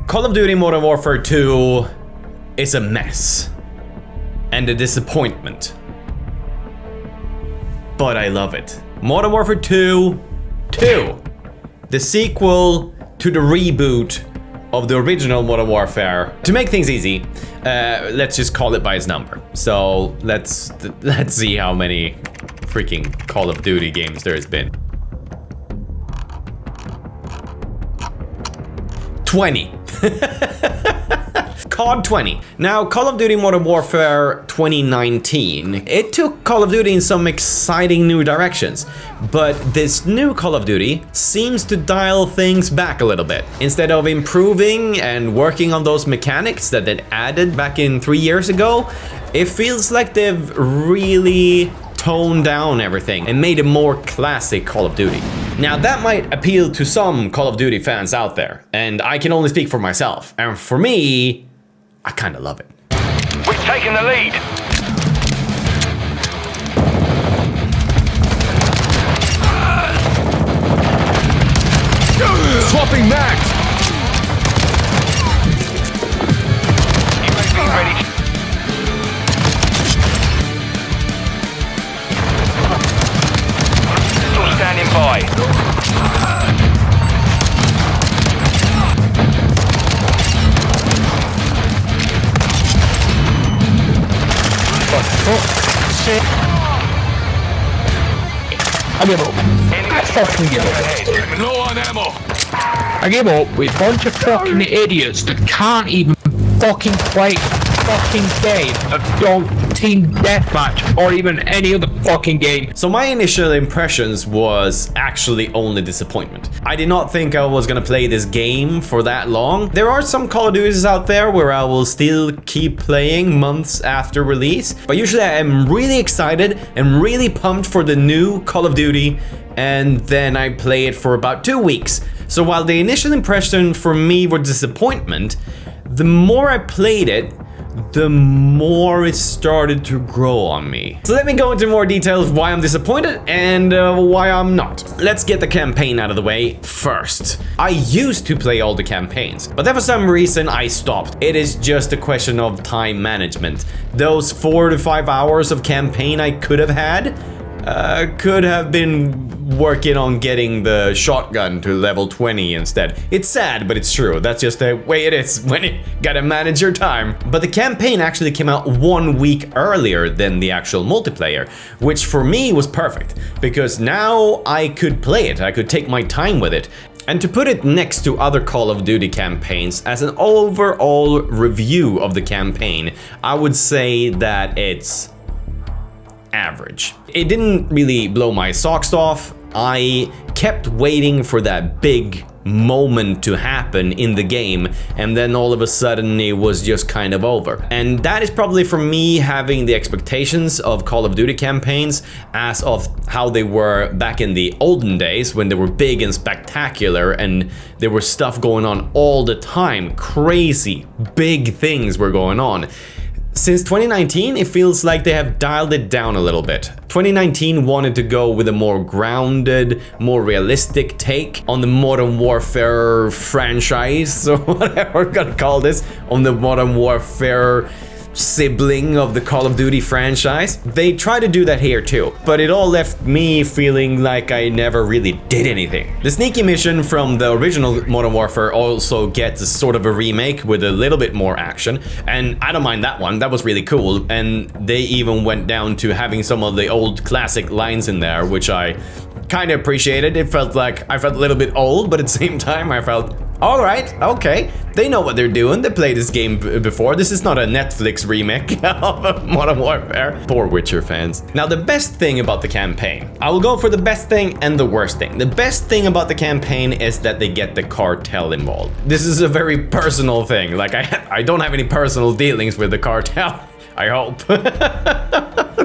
Call of Duty Modern Warfare 2 is a mess and a disappointment, but I love it. Modern Warfare 2, the sequel to the reboot of the original Modern Warfare. To make things easy, let's just call it by its number. So let's see how many freaking Call of Duty games there has been. 20. COD 20. Now, Call of Duty Modern Warfare 2019, it took Call of Duty in some exciting new directions, but this new Call of Duty seems to dial things back a little bit. Instead of improving and working on those mechanics that it added back in 3 years ago, it feels like they've really toned down everything and made a more classic Call of Duty. Now that might appeal to some Call of Duty fans out there, and I can only speak for myself, and for me, I kinda love it. We've taken the lead. Swapping max. UAV ready. Still standing by. Shit. I give up. I fucking give up. Low on ammo. I give up with a bunch of fucking idiots that can't even fucking play fucking game of team deathmatch or even any other fucking game. So my initial impressions was actually only disappointment. I did not think I was gonna play this game for that long. There are some Call of Duties out there where I will still keep playing months after release, but usually I am really excited and really pumped for the new Call of Duty, and then I play it for about 2 weeks. So while the initial impression for me was disappointment, the more I played it, the more it started to grow on me. So let me go into more details why I'm disappointed and why I'm not. Let's get the campaign out of the way first. I used to play all the campaigns, but then for some reason I stopped. It is just a question of time management. Those 4 to 5 hours of campaign I could have had, could have been working on getting the shotgun to level 20 instead. It's sad, but it's true. That's just the way it is when you gotta manage your time. But the campaign actually came out 1 week earlier than the actual multiplayer, which for me was perfect, because now I could play it. I could take my time with it. And to put it next to other Call of Duty campaigns, as an overall review of the campaign, I would say that it's average. It didn't really blow my socks off. I kept waiting for that big moment to happen in the game, and then all of a sudden it was just kind of over. And that is probably for me having the expectations of Call of Duty campaigns as of how they were back in the olden days when they were big and spectacular and there was stuff going on all the time. Crazy big things were going on. Since 2019, it feels like they have dialed it down a little bit. 2019 wanted to go with a more grounded, more realistic take on the Modern Warfare franchise, or whatever we're gonna call this, on the Modern Warfare sibling of the Call of Duty franchise. They try to do that here too, but it all left me feeling like I never really did anything. The sneaky mission from the original Modern Warfare also gets sort of a remake with a little bit more action, and I don't mind that one. That was really cool, and they even went down to having some of the old classic lines in there, which I kind of appreciated. It felt like I felt a little bit old, but at the same time I felt, all right, okay, they know what they're doing. They played this game before. This is not a Netflix remake of Modern Warfare. Poor Witcher fans. Now, the best thing about the campaign, I will go for the best thing and the worst thing. The best thing about the campaign is that they get the cartel involved. This is a very personal thing. Like, I don't have any personal dealings with the cartel, I hope.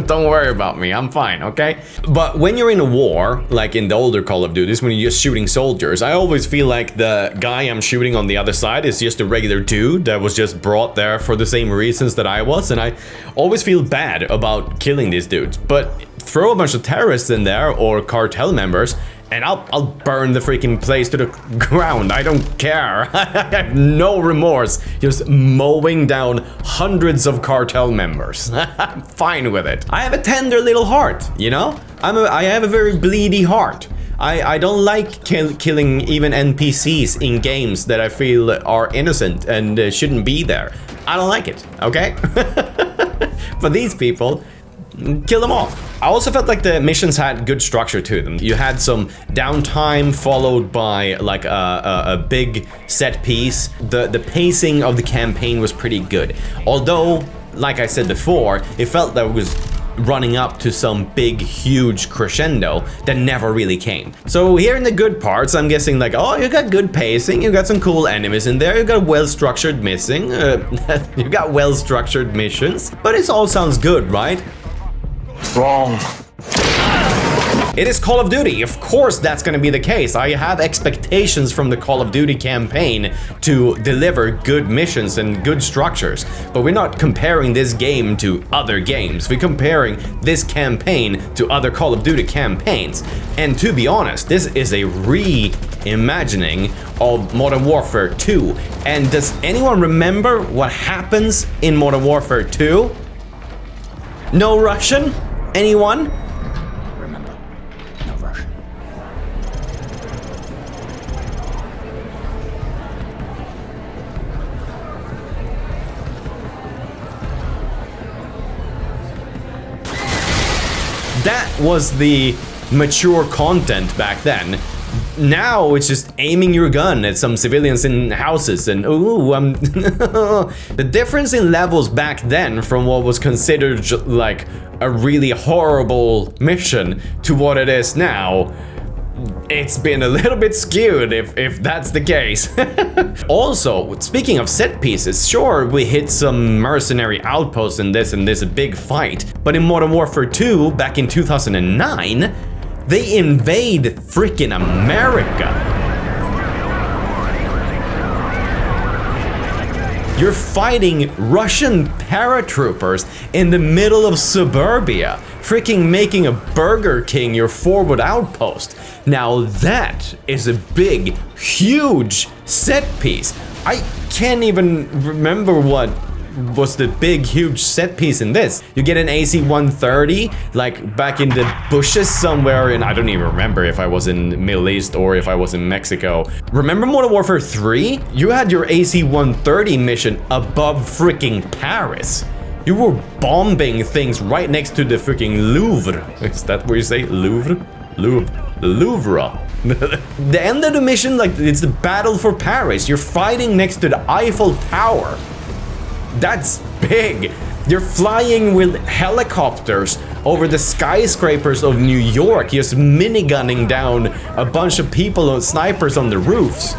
Don't worry about me, I'm fine, okay? But when you're in a war, like in the older Call of Duties, when you're just shooting soldiers, I always feel like the guy I'm shooting on the other side is just a regular dude that was just brought there for the same reasons that I was, and I always feel bad about killing these dudes. But throw a bunch of terrorists in there or cartel members, and I'll burn the freaking place to the ground. I don't care. I have no remorse. Just mowing down hundreds of cartel members. I'm fine with it. I have a tender little heart, you know? I have a very bleedy heart. I don't like killing even NPCs in games that I feel are innocent and shouldn't be there. I don't like it, okay? But these people, kill them all. I also felt like the missions had good structure to them. You had some downtime followed by like a big set piece. The pacing of the campaign was pretty good. Although, like I said before, it felt that it was running up to some big, huge crescendo that never really came. So here in the good parts, I'm guessing like, oh, you got good pacing, you got some cool enemies in there, you got well-structured missing, you got well-structured missions, but it all sounds good, right? Wrong. It is Call of Duty. Of course that's gonna be the case. I have expectations from the Call of Duty campaign to deliver good missions and good structures. But we're not comparing this game to other games. We're comparing this campaign to other Call of Duty campaigns. And to be honest, this is a reimagining of Modern Warfare 2. And does anyone remember what happens in Modern Warfare 2? No Russian? Anyone? That was the mature content back then. Now it's just aiming your gun at some civilians in houses and ooh, the difference in levels back then from what was considered like a really horrible mission to what it is now, it's been a little bit skewed if that's the case. Also, speaking of set pieces, sure, we hit some mercenary outposts in this big fight, but in Modern Warfare 2 back in 2009, they invade freaking America. You're fighting Russian paratroopers in the middle of suburbia, freaking making a Burger King your forward outpost. Now that is a big, huge set piece. I can't even remember what was the big, huge set piece in this. You get an AC-130, like back in the bushes somewhere in, I don't even remember if I was in the Middle East or if I was in Mexico. Remember Modern Warfare 3? You had your AC-130 mission above freaking Paris. You were bombing things right next to the freaking Louvre. Is that what you say? Louvre? Louvre. The end of the mission, like, it's the battle for Paris. You're fighting next to the Eiffel Tower. That's big. You're flying with helicopters over the skyscrapers of New York, just minigunning down a bunch of people on snipers on the roofs.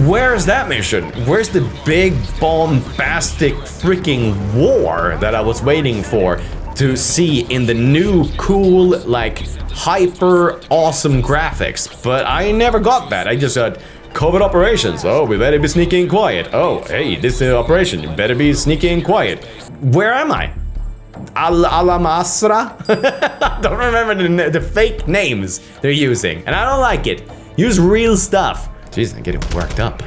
Where's that mission? Where's the big bombastic freaking war that I was waiting for to see in the new cool, like, hyper awesome graphics? But I never got that. I just got covert operations. Oh, we better be sneaky and quiet. Oh, hey, this operation, you better be sneaky and quiet. Where am I? Al-Masra? I don't remember the fake names they're using, and I don't like it. Use real stuff. Jeez, I'm getting worked up.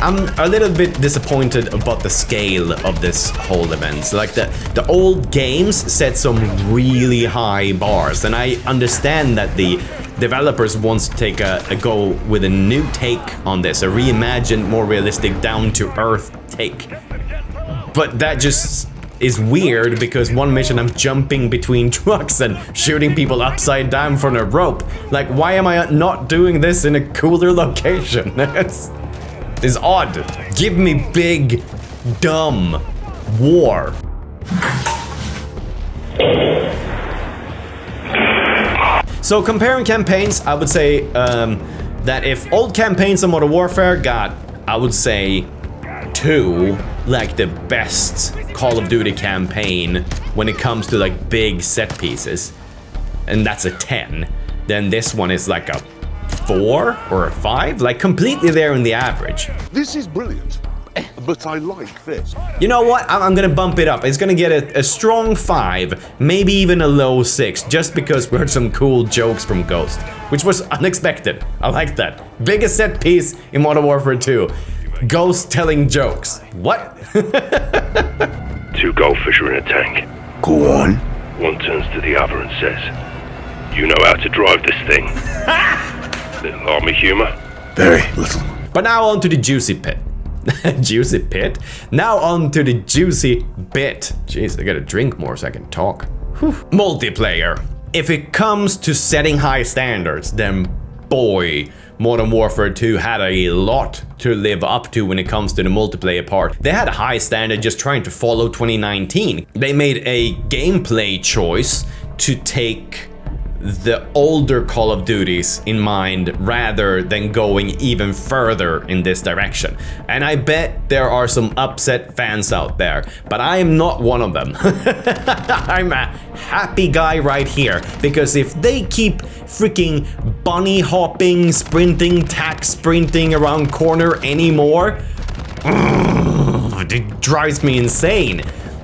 I'm a little bit disappointed about the scale of this whole event. So, like, the old games set some really high bars, and I understand that the developers wants to take a go with a new take on this, a reimagined, more realistic, down-to-earth take. But that just is weird because one mission I'm jumping between trucks and shooting people upside down from a rope. Like, why am I not doing this in a cooler location? It's odd. Give me big, dumb war. So comparing campaigns, I would say that if old campaigns of Modern Warfare got, I would say, 2, like the best Call of Duty campaign when it comes to like big set pieces, and that's a 10, then this one is like a 4 or a 5, like completely there in the average. This is brilliant. but I like this. You know what? I'm gonna bump it up. It's gonna get a strong 5, maybe even a low 6, just because we heard some cool jokes from Ghost, which was unexpected. I like that. Biggest set piece in Modern Warfare 2. Ghost telling jokes. What? 2 goldfish are in a tank. Go on. One turns to the other and says, "You know how to drive this thing." Little army humor. Very little. But now on to the juicy pit. Juicy pit? Now on to the juicy bit. Jeez, I gotta drink more so I can talk. Whew. Multiplayer. If it comes to setting high standards, then boy, Modern Warfare 2 had a lot to live up to when it comes to the multiplayer part. They had a high standard just trying to follow 2019. They made a gameplay choice to take the older Call of Duties in mind rather than going even further in this direction. And I bet there are some upset fans out there, but I am not one of them. I'm a happy guy right here, because if they keep freaking bunny hopping, sprinting, tack sprinting around corner anymore, it drives me insane.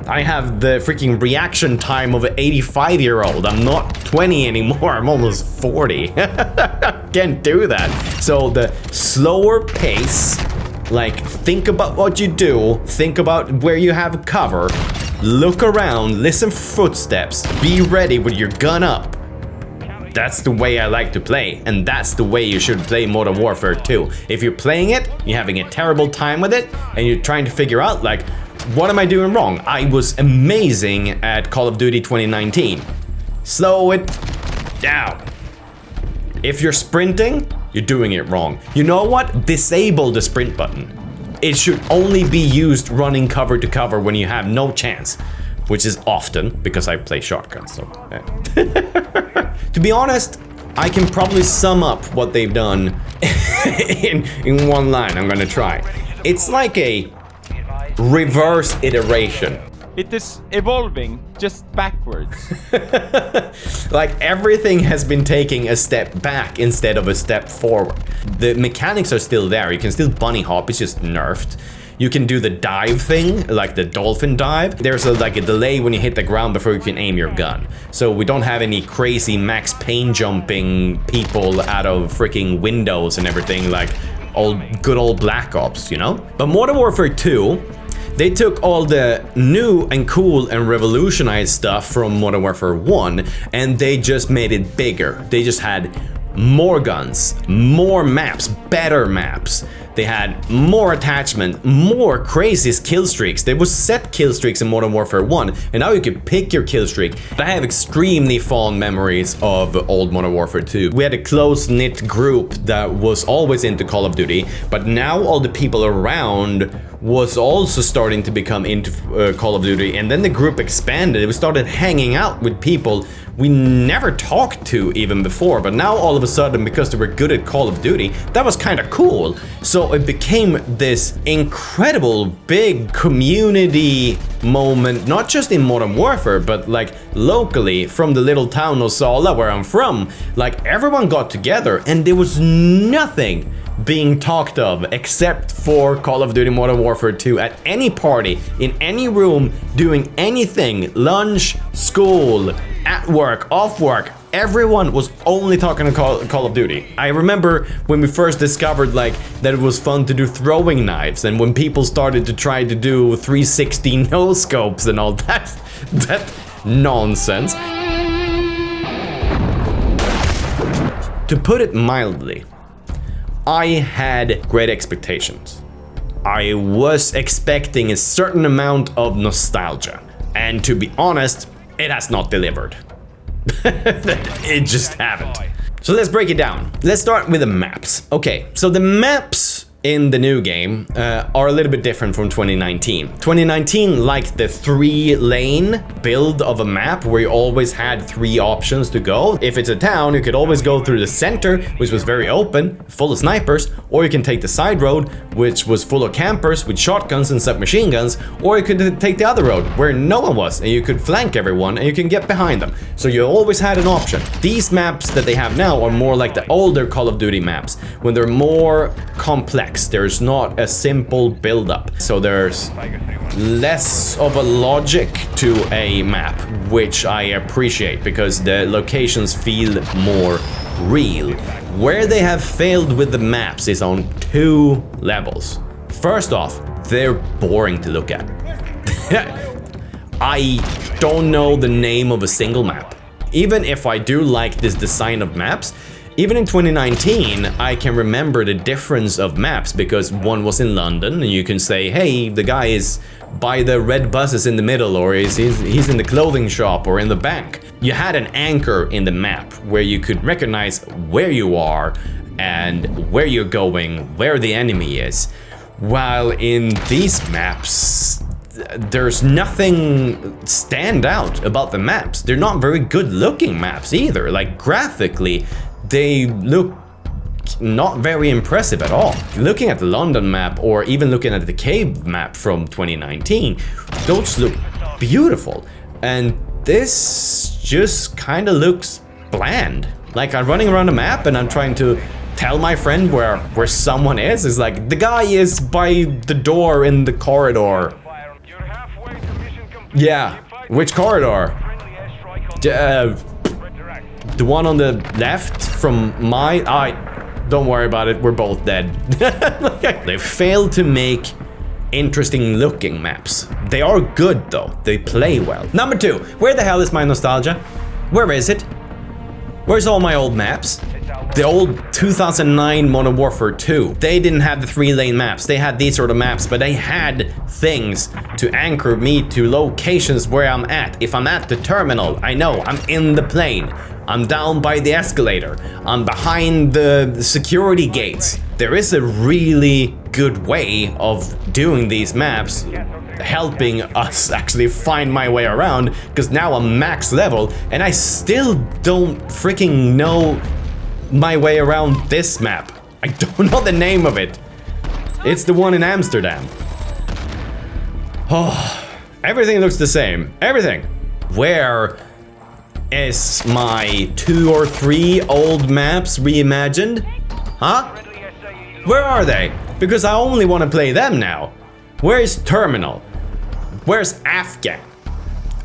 I have the freaking reaction time of an 85-year-old. I'm not 20 anymore, I'm almost 40. Can't do that. So the slower pace, like think about what you do, think about where you have cover, look around, listen for footsteps, be ready with your gun up. That's the way I like to play, and that's the way you should play Modern Warfare 2. If you're playing it, you're having a terrible time with it, and you're trying to figure out like, what am I doing wrong? I was amazing at Call of Duty 2019. Slow it down. If you're sprinting, you're doing it wrong. You know what? Disable the sprint button. It should only be used running cover to cover when you have no chance, which is often because I play shotgun, so yeah. To be honest, I can probably sum up what they've done in one line. I'm gonna try. It's like a reverse iteration. It is evolving just backwards. Like everything has been taking a step back instead of a step forward. The mechanics are still there. You can still bunny hop, it's just nerfed. You can do the dive thing, like the dolphin dive. There's like a delay when you hit the ground before you can aim your gun. So we don't have any crazy Max Payne jumping people out of freaking windows and everything like good old Black Ops, you know? But Modern Warfare 2, they took all the new and cool and revolutionized stuff from Modern Warfare 1 and they just made it bigger. They just had more guns, more maps, better maps. They had more attachment, more crazy kill streaks. There was set kill streaks in Modern Warfare 1, and now you can pick your kill streak. I have extremely fond memories of old Modern Warfare 2. We had a close-knit group that was always into Call of Duty, but now all the people around was also starting to become into Call of Duty, and then the group expanded. We started hanging out with people we never talked to even before, but now all of a sudden, because they were good at Call of Duty, that was kind of cool. So it became this incredible big community moment, not just in Modern Warfare, but like locally from the little town of Sala where I'm from. Like everyone got together and there was nothing being talked of except for Call of Duty Modern Warfare 2 at any party, in any room, doing anything, lunch, school, at work, off work. Everyone was only talking to Call of Duty. I remember when we first discovered like that it was fun to do throwing knives, and when people started to try to do 360 no scopes and all that nonsense. To put it mildly, I had great expectations. I was expecting a certain amount of nostalgia, and to be honest, it has not delivered. It just haven't. So let's break it down. Let's start with the maps. Okay, so the maps in the new game are a little bit different from 2019. 2019 liked the 3-lane build of a map where you always had 3 options to go. If it's a town, you could always go through the center, which was very open, full of snipers, or you can take the side road, which was full of campers with shotguns and submachine guns, or you could take the other road where no one was and you could flank everyone and you can get behind them. So you always had an option. These maps that they have now are more like the older Call of Duty maps, when they're more complex. complex. There's not a simple build-up. So there's less of a logic to a map, which I appreciate because the locations feel more real. Where they have failed with the maps is on 2 levels. First off, they're boring to look at. I don't know the name of a single map. Even if I do like this design of maps, even in 2019, I can remember the difference of maps because one was in London and you can say, hey, the guy is by the red buses in the middle, or he's in the clothing shop or in the bank. You had an anchor in the map where you could recognize where you are and where you're going, where the enemy is. While in these maps, there's nothing stand out about the maps. They're not very good looking maps either. Like graphically, they look not very impressive at all. Looking at the London map or even looking at the cave map from 2019, those look beautiful. And this just kind of looks bland. Like I'm running around the map and I'm trying to tell my friend where someone is. It's like, the guy is by the door in the corridor. Yeah, which corridor? The one on the left from my... don't worry about it, we're both dead. They failed to make interesting looking maps. They are good though, they play well. Number 2, where the hell is my nostalgia? Where is it? Where's all my old maps? The old 2009 Modern Warfare 2. They didn't have the 3-lane maps. They had these sort of maps, but they had things to anchor me to locations where I'm at. If I'm at the terminal, I know I'm in the plane. I'm down by the escalator. I'm behind the security gates. There is a really good way of doing these maps, helping us actually find my way around, because now I'm max level and I still don't freaking know my way around this map. I don't know the name of it. It's the one in Amsterdam. Oh, everything looks the same. Everything. Where is my 2 or 3 old maps reimagined? Huh? Where are they? Because I only want to play them now. Where's Terminal? Where's Afghan?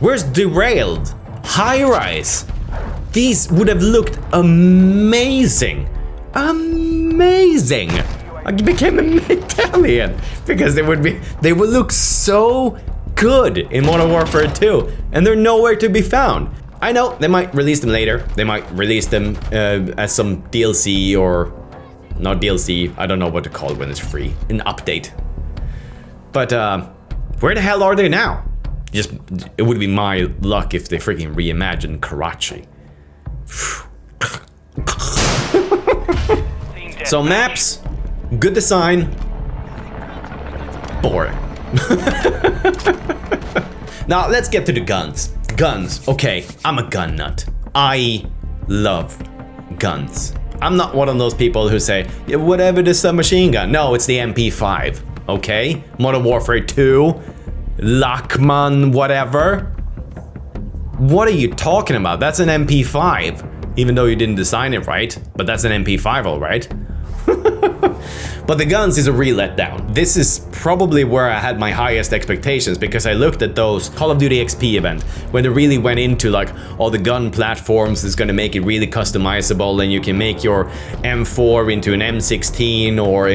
Where's Derailed? High Rise? These would have looked amazing. Amazing. I became an Italian because they would look so good in Modern Warfare 2, and they're nowhere to be found. I know they might release them later. They might release them as some DLC or not DLC. I don't know what to call it when it's free. An update. But where the hell are they now? It would be my luck if they freaking reimagined Karachi. So maps, good design, boring. Now let's get to the guns. Guns, okay, I'm a gun nut. I love guns. I'm not one of those people who say, yeah, whatever, the submachine gun. No, it's the MP5, okay? Modern Warfare 2, Lachmann, whatever. What are you talking about? That's an MP5. Even though you didn't design it right, but that's an MP5, all right. But the guns is a real letdown. This is probably where I had my highest expectations, because I looked at those Call of Duty XP event when they really went into like all the gun platforms is gonna make it really customizable, and you can make your M4 into an M16 or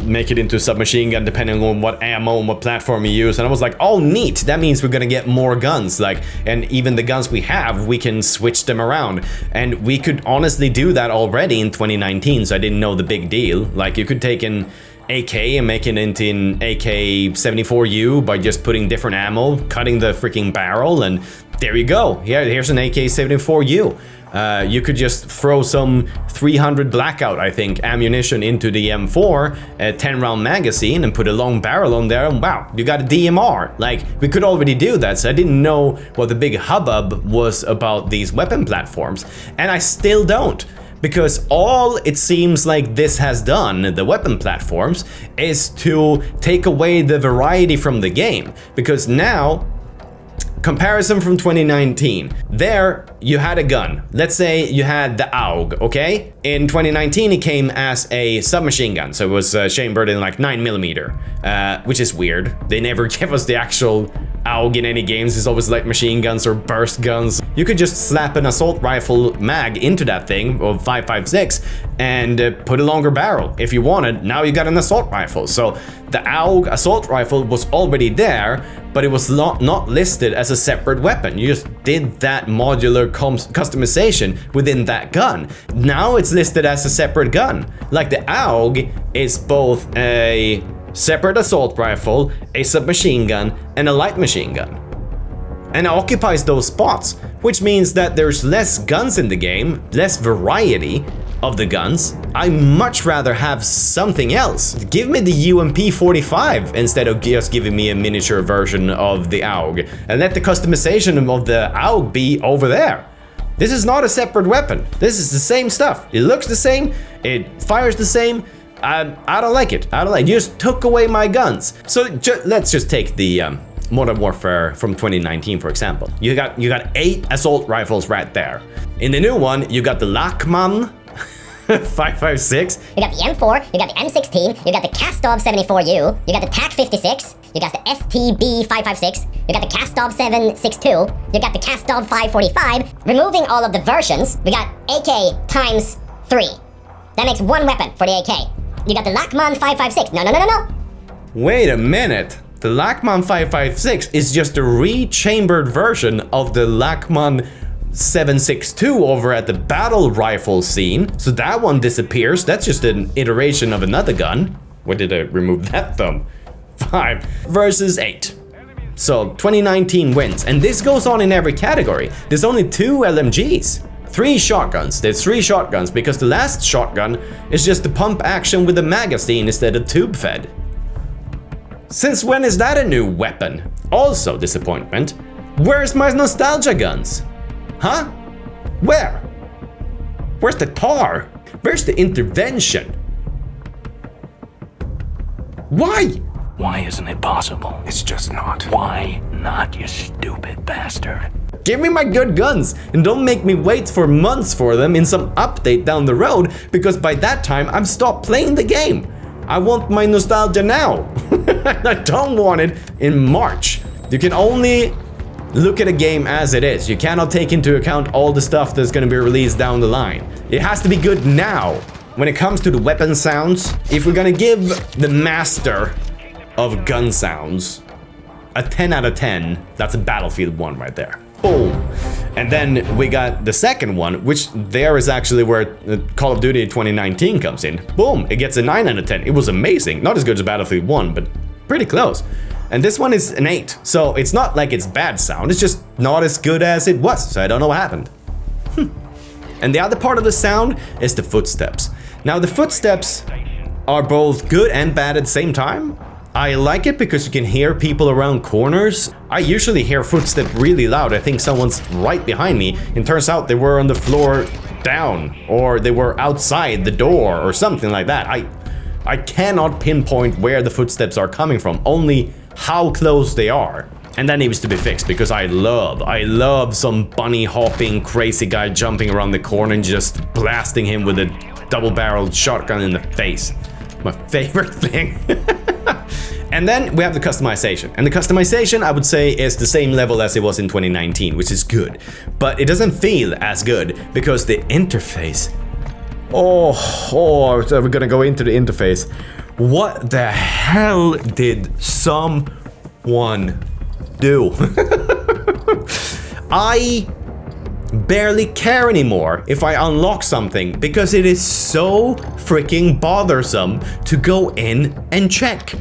make it into a submachine gun depending on what ammo and what platform you use. And I was like, oh neat, that means we're gonna get more guns. Like, and even the guns we have, we can switch them around. And we could honestly do that already in 2019, so I didn't know the big deal. Like, you could take an AK and make it into an AK-74U by just putting different ammo, cutting the freaking barrel, and there you go. Here's an AK-74U. You could just throw some 300 blackout, I think, ammunition into the M4, a 10-round magazine, and put a long barrel on there, and wow, you got a DMR. Like, we could already do that, so I didn't know what the big hubbub was about these weapon platforms, and I still don't. Because all it seems like this has done, the weapon platforms, is to take away the variety from the game. Because now, Comparison from 2019. There, you had a gun. Let's say you had the AUG, okay? In 2019, it came as a submachine gun, so it was chambered in like 9mm, which is weird. They never give us the actual AUG in any games. It's always like machine guns or burst guns. You could just slap an assault rifle mag into that thing of 5.56 and put a longer barrel if you wanted. Now you got an assault rifle. So the AUG assault rifle was already there, but it was not listed as a separate weapon. You just did that modular customization within that gun. Now it's listed as a separate gun. Like the AUG is both a separate assault rifle, a submachine gun, and a light machine gun. And it occupies those spots, which means that there's less guns in the game, less variety of the guns. I much rather have something else. Give me the UMP-45 instead of just giving me a miniature version of the AUG, and let the customization of the AUG be over there. This is not a separate weapon. This is the same stuff. It looks the same, it fires the same. I don't like it. I don't like it. You just took away my guns. So let's just take the Modern Warfare from 2019, for example. You got 8 assault rifles right there. In the new one, you got the Lachmann 5.56. You got the M4, you got the M16, you got the Kastov 74U, you got the TAC 56, you got the STB 5.56, you got the Kastov 7.62, you got the Kastov 5.45. Removing all of the versions, we got AK times 3. That makes 1 weapon for the AK. You got the Lachmann 5.56. No. Wait a minute. The Lachmann 5.56 is just a rechambered version of the Lachmann 7.62 over at the battle rifle scene. So that one disappears. That's just an iteration of another gun. Where did I remove that thumb? 5 versus 8. So 2019 wins. And this goes on in every category. There's only 2 LMGs. 3 shotguns. There's 3 shotguns because the last shotgun is just a pump action with a magazine instead of tube fed. Since when is that a new weapon? Also disappointment. Where's my nostalgia guns? Huh? Where? Where's the tar? Where's the intervention? Why? Why isn't it possible? It's just not. Why not, you stupid bastard? Give me my good guns and don't make me wait for months for them in some update down the road, because by that time I've stopped playing the game. I want my nostalgia now. I don't want it in March. You can only look at a game as it is. You cannot take into account all the stuff that's going to be released down the line. It has to be good now. When it comes to the weapon sounds, if we're going to give the master of gun sounds a 10 out of 10, that's a Battlefield 1 right there. Boom. And then we got the second one, which there is actually where Call of Duty 2019 comes in. Boom, it gets a 9 out of 10. It was amazing. Not as good as Battlefield 1, but pretty close. And this one is an 8. So it's not like it's bad sound, it's just not as good as it was. So I don't know what happened. And the other part of the sound is the footsteps. Now the footsteps are both good and bad at the same time. I like it because you can hear people around corners. I usually hear footsteps really loud. I think someone's right behind me. It turns out they were on the floor down, or they were outside the door or something like that. I cannot pinpoint where the footsteps are coming from, only how close they are. And that needs to be fixed because I love some bunny hopping crazy guy jumping around the corner and just blasting him with a double-barreled shotgun in the face. My favorite thing. And then we have the customization. And the customization, I would say, is the same level as it was in 2019, which is good. But it doesn't feel as good because the interface... Oh, so we're gonna go into the interface. What the hell did someone do? I barely care anymore if I unlock something because it is so freaking bothersome to go in and check.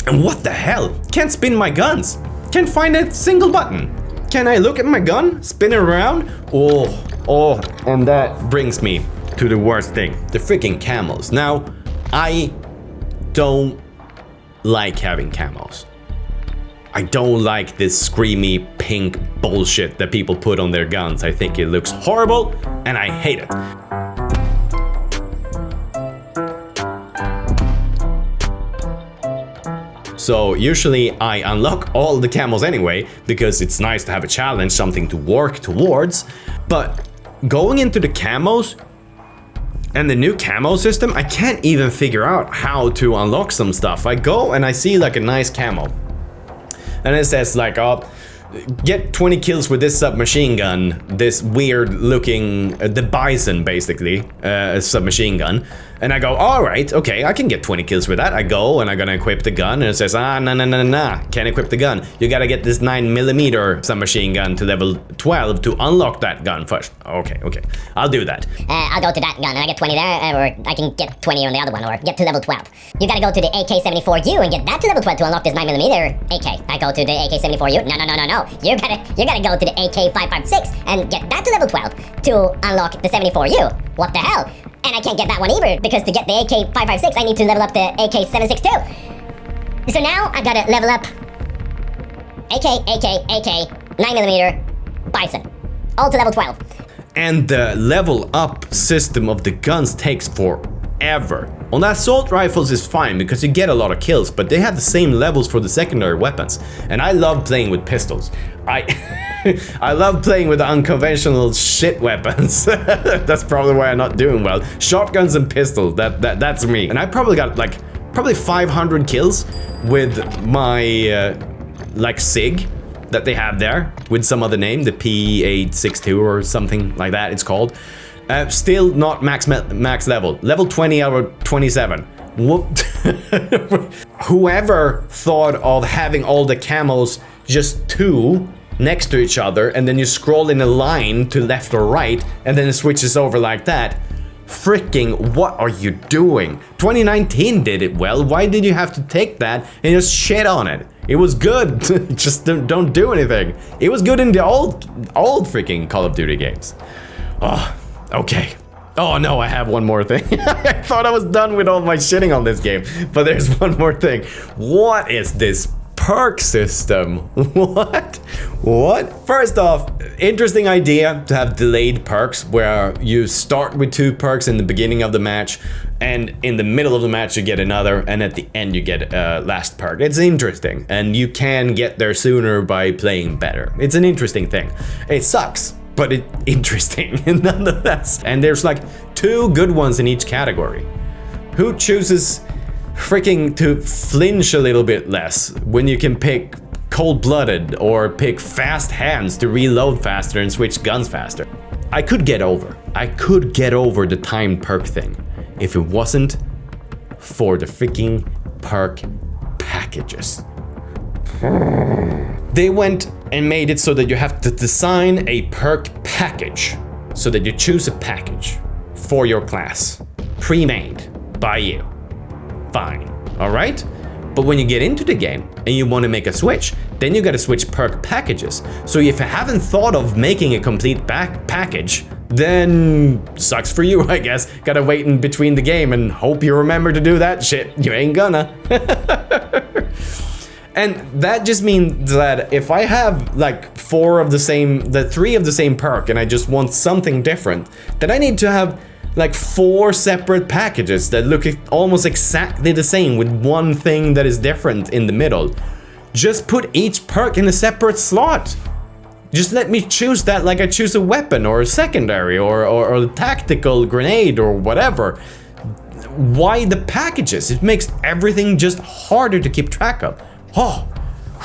And what the hell? Can't spin my guns. Can't find a single button. Can I look at my gun? Spin it around? Oh, and that brings me to the worst thing. The freaking camos. Now, I don't like having camos. I don't like this screamy pink bullshit that people put on their guns. I think it looks horrible and I hate it. So usually I unlock all the camos anyway, because it's nice to have a challenge, something to work towards. But going into the camos and the new camo system, I can't even figure out how to unlock some stuff. I go and I see like a nice camo, and it says like, oh, get 20 kills with this submachine gun, this weird looking, the Bison basically, submachine gun. And I go, all right, okay, I can get 20 kills with that. I go and I'm gonna equip the gun, and it says, nah, can't equip the gun. You gotta get this 9mm submachine gun to level 12 to unlock that gun first. Okay, I'll do that. I'll go to that gun and I get 20 there, or I can get 20 on the other one, or get to level 12. You gotta go to the AK-74U and get that to level 12 to unlock this 9mm AK. I go to the AK-74U. No. You gotta go to the AK-556 and get that to level 12 to unlock the 74U. What the hell? And I can't get that one either, because to get the AK-556, I need to level up the AK-762. So now I gotta level up AK, 9mm, Bison, all to level 12. And the level up system of the guns takes forever. On the assault rifles is fine because you get a lot of kills, but they have the same levels for the secondary weapons. And I love playing with pistols. I love playing with unconventional shit weapons. That's probably why I'm not doing well. Shotguns and pistols, that's me. And I probably got like 500 kills with my like SIG that they have there with some other name, the P862 or something like that it's called. Still not max level. Level 20 out of 27. What? Whoever thought of having all the camos just two next to each other, and then you scroll in a line to left or right, and then it switches over like that. Freaking, what are you doing? 2019 did it well. Why did you have to take that and just shit on it? It was good. Just don't do anything. It was good in the old freaking Call of Duty games. Oh, okay. Oh no, I have one more thing. I thought I was done with all my shitting on this game, but there's one more thing. What is this perk system? What? First off, interesting idea to have delayed perks where you start with 2 perks in the beginning of the match, and in the middle of the match you get another, and at the end you get last perk. It's interesting, and you can get there sooner by playing better. It's an interesting thing. It sucks, but it's interesting nonetheless. And there's like 2 good ones in each category. Who chooses freaking to flinch a little bit less when you can pick cold-blooded or pick fast hands to reload faster and switch guns faster? I could get over the timed perk thing if it wasn't for the freaking perk packages. They went and made it so that you have to design a perk package, so that you choose a package for your class, pre-made by you. Fine, all right? But when you get into the game and you want to make a switch, then you gotta switch perk packages. So if you haven't thought of making a complete package, then sucks for you, I guess. Gotta wait in between the game and hope you remember to do that shit. You ain't gonna. And that just means that if I have like 3 of the same perk and I just want something different, then I need to have like 4 separate packages that look almost exactly the same with one thing that is different in the middle. Just put each perk in a separate slot. Just let me choose that like I choose a weapon or a secondary or a tactical grenade or whatever. Why the packages? It makes everything just harder to keep track of. Oh,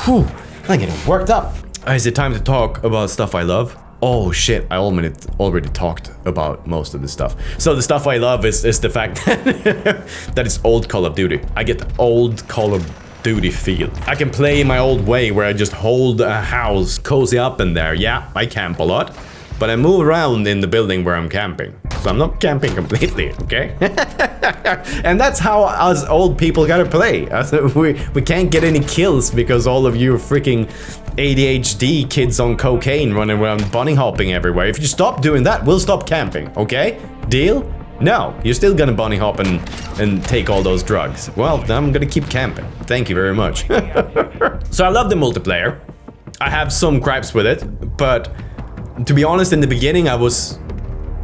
whew, I'm getting worked up. Is it time to talk about stuff I love? Oh shit, I already talked about most of the stuff. So the stuff I love is the fact that it's old Call of Duty. I get the old Call of Duty feel. I can play my old way where I just hold a house, cozy up in there. Yeah, I camp a lot, but I move around in the building where I'm camping. So I'm not camping completely, okay? And that's how us old people gotta play. We can't get any kills because all of you freaking ADHD kids on cocaine running around bunny hopping everywhere. If you stop doing that, we'll stop camping, okay? Deal? No, you're still gonna bunny hop and take all those drugs. Well, I'm gonna keep camping. Thank you very much. So I love the multiplayer. I have some gripes with it, but to be honest, in the beginning I was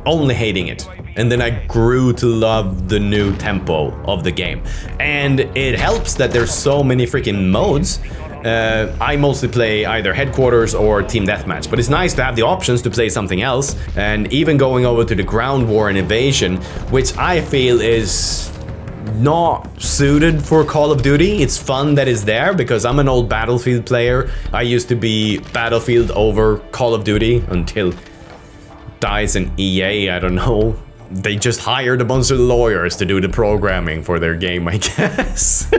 only hating it. and then I grew to love the new tempo of the game. And it helps that there's so many freaking modes. I mostly play either headquarters or team deathmatch, but it's nice to have the options to play something else, and even going over to the ground war and invasion, which I feel is not suited for Call of Duty. It's fun that it's there because I'm an old Battlefield player. I used to be Battlefield over Call of Duty until DICE and EA, I don't know. They just hired a bunch of lawyers to do the programming for their game, I guess.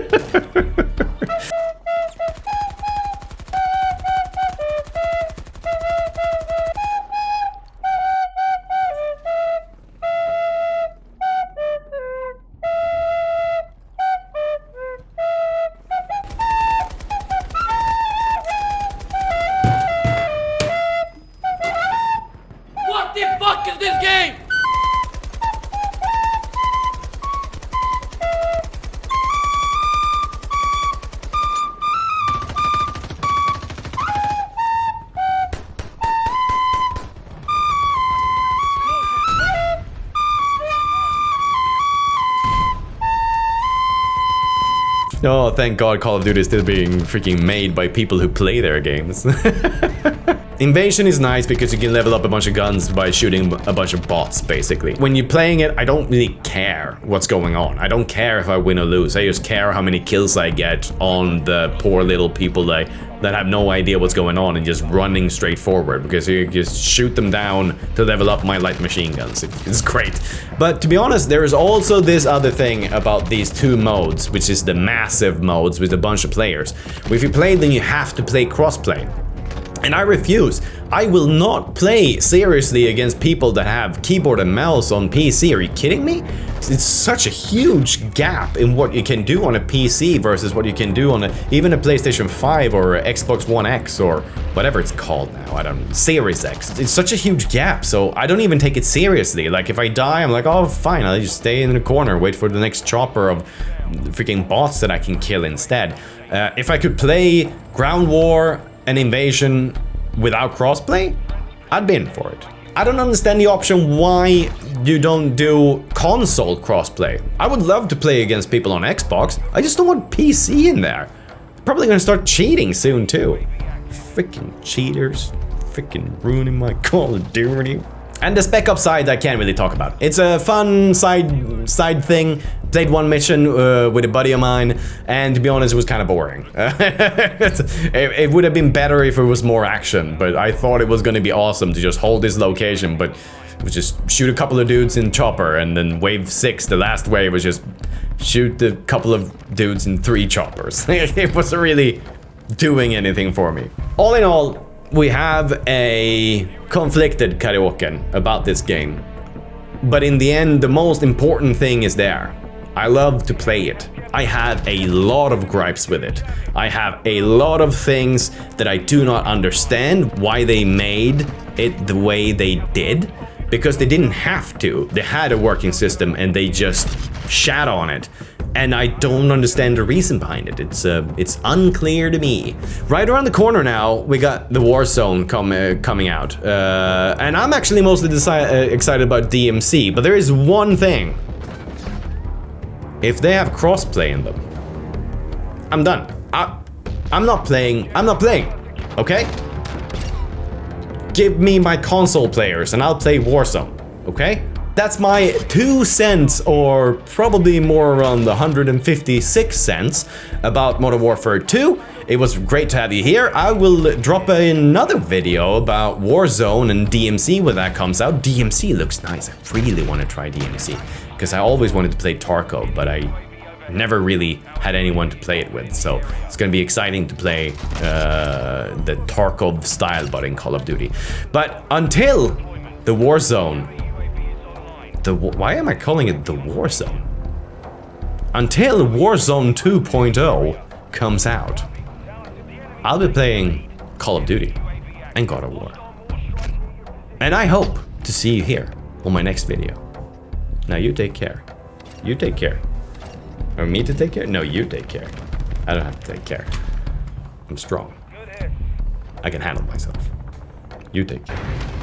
What the fuck is this game? Oh, thank God Call of Duty is still being freaking made by people who play their games. Invasion is nice because you can level up a bunch of guns by shooting a bunch of bots, basically. When you're playing it, I don't really care what's going on. I don't care if I win or lose. I just care how many kills I get on the poor little people that have no idea what's going on and just running straight forward, because you just shoot them down to level up my light machine guns. It's great. But to be honest, there is also this other thing about these two modes, which is the massive modes with a bunch of players. If you play, then you have to play crossplay. And I refuse. I will not play seriously against people that have keyboard and mouse on PC. Are you kidding me? It's such a huge gap in what you can do on a PC versus what you can do on even a PlayStation 5 or Xbox One X or whatever it's called now. I don't know. Series X. It's such a huge gap, so I don't even take it seriously. Like if I die, I'm like, oh fine, I'll just stay in the corner, wait for the next chopper of freaking bots that I can kill instead. If I could play Ground War and Invasion without crossplay, I'd be in for it. I don't understand the option why you don't do console crossplay. I would love to play against people on Xbox. I just don't want PC in there. Probably gonna start cheating soon too. Freaking cheaters. Freaking ruining my Call of Duty. And the Spec Ops side I can't really talk about. It's a fun side thing. Played one mission with a buddy of mine, and to be honest, it was kind of boring. It would have been better if it was more action, but I thought it was going to be awesome to just hold this location, but it was just shoot a couple of dudes in chopper, and then wave 6, the last wave, was just shoot a couple of dudes in 3 choppers. It wasn't really doing anything for me. All in all, we have a conflicted KareAkern about this game. But in the end, the most important thing is there. I love to play it. I have a lot of gripes with it. I have a lot of things that I do not understand why they made it the way they did, because they didn't have to. They had a working system and they just shat on it. And I don't understand the reason behind it. It's unclear to me. Right around the corner now, we got the Warzone coming out. And I'm actually mostly excited about DMC, but there is one thing. If they have crossplay in them, I'm done. I'm not playing, okay? Give me my console players and I'll play Warzone, okay? That's my 2 cents, or probably more around the 156 cents about Modern Warfare 2. It was great to have you here. I will drop another video about Warzone and DMC when that comes out. DMC looks nice. I really want to try DMC because I always wanted to play Tarkov, but I never really had anyone to play it with. So it's going to be exciting to play the Tarkov style, but in Call of Duty. But until the Warzone, why am I calling it the Warzone? Until Warzone 2.0 comes out, I'll be playing Call of Duty and God of War. And I hope to see you here on my next video. Now you take care. You take care. Or me to take care? No, you take care. I don't have to take care. I'm strong. I can handle myself. You take care.